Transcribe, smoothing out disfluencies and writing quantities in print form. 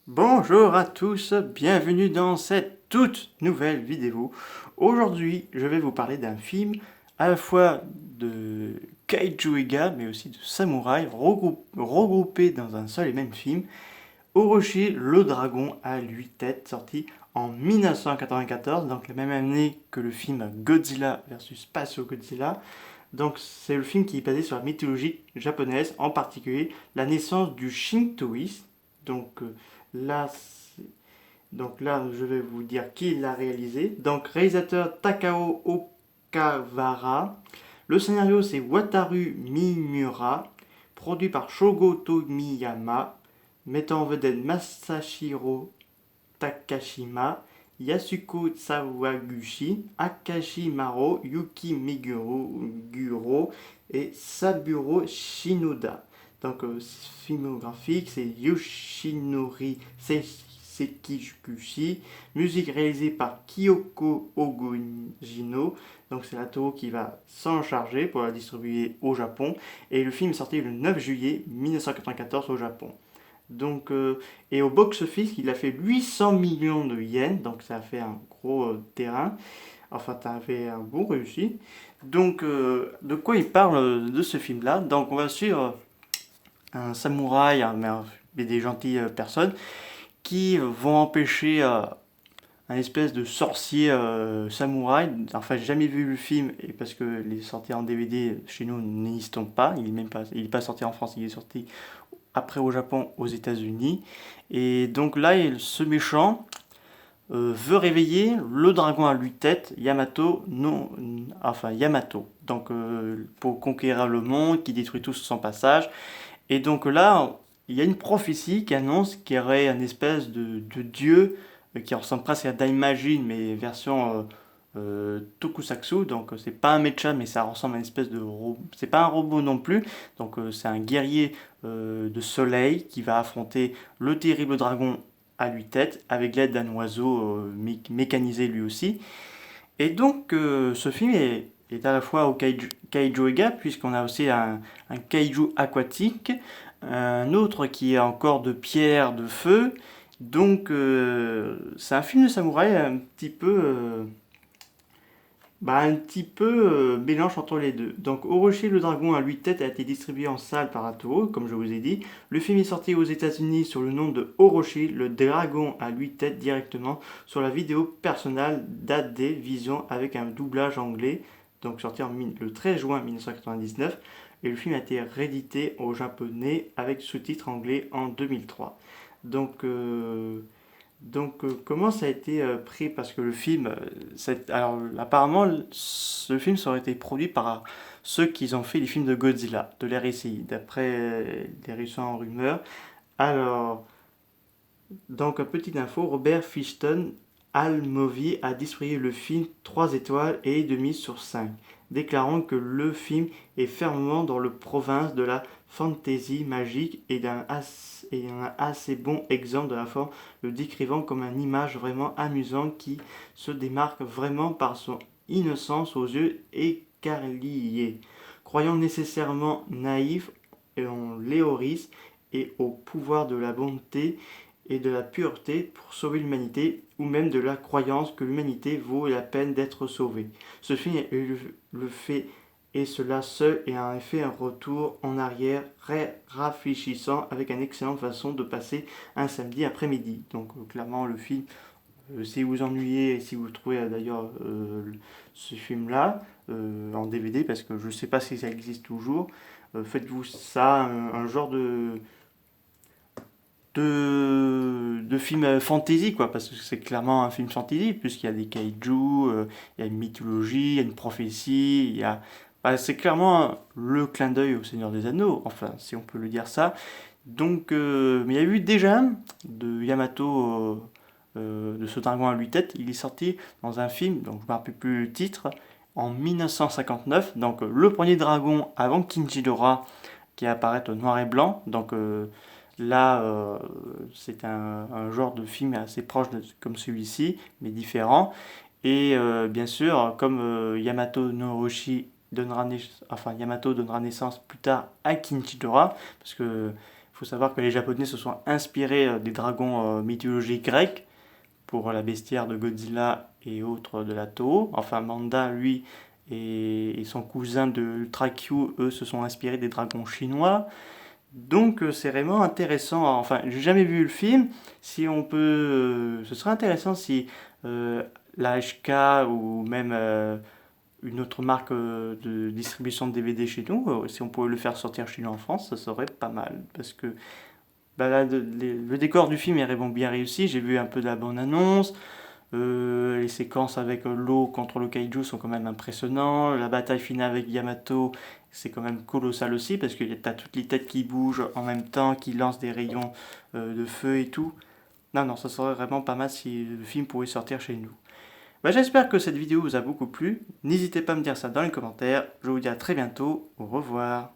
Bonjour à tous, bienvenue dans cette toute nouvelle vidéo. Aujourd'hui, je vais vous parler d'un film à la fois de Kaiju Ega, mais aussi de samouraï, regroupés dans un seul et même film. Orochi, le dragon à 8 têtes, sorti en 1994, donc la même année que le film Godzilla versus Space Godzilla. Donc c'est le film qui est basé sur la mythologie japonaise, en particulier la naissance du Shintoïsme. Donc là, je vais vous dire qui l'a réalisé. Donc réalisateur Takao Okawara. Le scénario c'est Wataru Mimura, produit par Shogo Tomiyama, mettant en vedette Masashiro Takashima, Yasuko Sawaguchi, Akashi Maro, Yuki Meguro et Saburo Shinoda. Donc, filmographique, c'est Yoshinori Sekiguchi. Musique réalisée par Kyoko Ogujino. Donc, c'est la Toho qui va s'en charger pour la distribuer au Japon. Et le film est sorti le 9 juillet 1994 au Japon. Donc, et au box-office, il a fait 800 millions de yens, donc ça a fait un gros terrain. Enfin, ça a fait un bon réussi. Donc, de quoi il parle de ce film-là? Donc, on va suivre un samouraï, mais des gentilles personnes qui vont empêcher un espèce de sorcier samouraï. Enfin, j'ai jamais vu le film et parce que les sorties en DVD chez nous n'existent pas. Il est pas sorti en France, il est sorti après au Japon, aux États-Unis. Et donc là, ce méchant veut réveiller le dragon à 8 têtes, Yamato, non, enfin Yamato. Donc pour conquérir le monde, qui détruit tout sur son passage. Et donc là, il y a une prophétie qui annonce qu'il y aurait une espèce de dieu qui ressemble presque à Daimajin, mais version Tokusatsu. Donc c'est pas un mecha, mais ça ressemble à une espèce de robot. C'est pas un robot non plus. Donc c'est un guerrier de soleil qui va affronter le terrible dragon à 8 têtes avec l'aide d'un oiseau mécanisé lui aussi. Et donc, ce film est à la fois au kaiju ega, puisqu'on a aussi un kaiju aquatique, un autre qui est encore de pierre, de feu. Donc, c'est un film de samouraï un petit peu mélange entre les deux. Donc, Orochi le dragon à 8 têtes a été distribué en salle par Toho, comme je vous ai dit. Le film est sorti aux États-Unis sous le nom de Orochi le dragon à 8 têtes directement sur la vidéo personnelle d'AD Vision avec un doublage anglais, donc sorti le 13 juin 1999. Et le film a été réédité au japonais avec sous-titres anglais en 2003. Donc, comment ça a été pris? Parce que le film, alors apparemment, ce film ça aurait été produit par ceux qui ont fait les films de Godzilla, de l'ère RCI, d'après les récentes rumeurs. Alors, donc, petite info, Robert Fichton All-Movie a distribué le film 3 étoiles et demi sur 5, déclarant que le film est fermement dans le province de la fantasy magique et un assez bon exemple de la forme, le décrivant comme une image vraiment amusante qui se démarque vraiment par son innocence aux yeux écarlillés. Croyant nécessairement naïf en Léoris et au pouvoir de la bonté, et de la pureté pour sauver l'humanité, ou même de la croyance que l'humanité vaut la peine d'être sauvée. Ce film le fait et cela seul est en effet un retour en arrière très rafraîchissant avec une excellente façon de passer un samedi après-midi. Donc clairement le film, si vous ennuyez et si vous trouvez d'ailleurs ce film-là en DVD, parce que je ne sais pas si ça existe toujours, faites-vous ça, un genre de film fantasy, quoi, parce que c'est clairement un film fantasy, puisqu'il y a des kaiju, il y a une mythologie, il y a une prophétie, c'est clairement le clin d'œil au Seigneur des Anneaux, enfin, si on peut le dire ça. Donc, mais il y a eu déjà de Yamato, de ce dragon à 8 têtes, il est sorti dans un film, donc je ne me rappelle plus le titre, en 1959, donc le premier dragon avant Kinjidora, qui apparaît au noir et blanc, donc là, c'est un genre de film assez proche comme celui-ci, mais différent. Et bien sûr, comme Yamato donnera naissance plus tard à Kinchidora, parce que faut savoir que les Japonais se sont inspirés des dragons mythologiques grecs pour la bestiaire de Godzilla et autres de la Toho. Enfin, Manda, lui, et son cousin de Ultra Q, eux, se sont inspirés des dragons chinois. Donc c'est vraiment intéressant. Enfin, j'ai jamais vu le film. Si on peut, ce serait intéressant si la HK ou même une autre marque de distribution de DVD chez nous, si on pouvait le faire sortir chez nous en France, ça serait pas mal. Parce que bah, là, le décor du film est vraiment bien réussi. J'ai vu un peu de la bande-annonce. Les séquences avec l'eau contre le kaiju sont quand même impressionnantes. La bataille finale avec Yamato, c'est quand même colossal aussi parce que t'as toutes les têtes qui bougent en même temps, qui lancent des rayons de feu et tout. Non, non, ça serait vraiment pas mal si le film pouvait sortir chez nous. Bah, j'espère que cette vidéo vous a beaucoup plu. N'hésitez pas à me dire ça dans les commentaires. Je vous dis à très bientôt. Au revoir.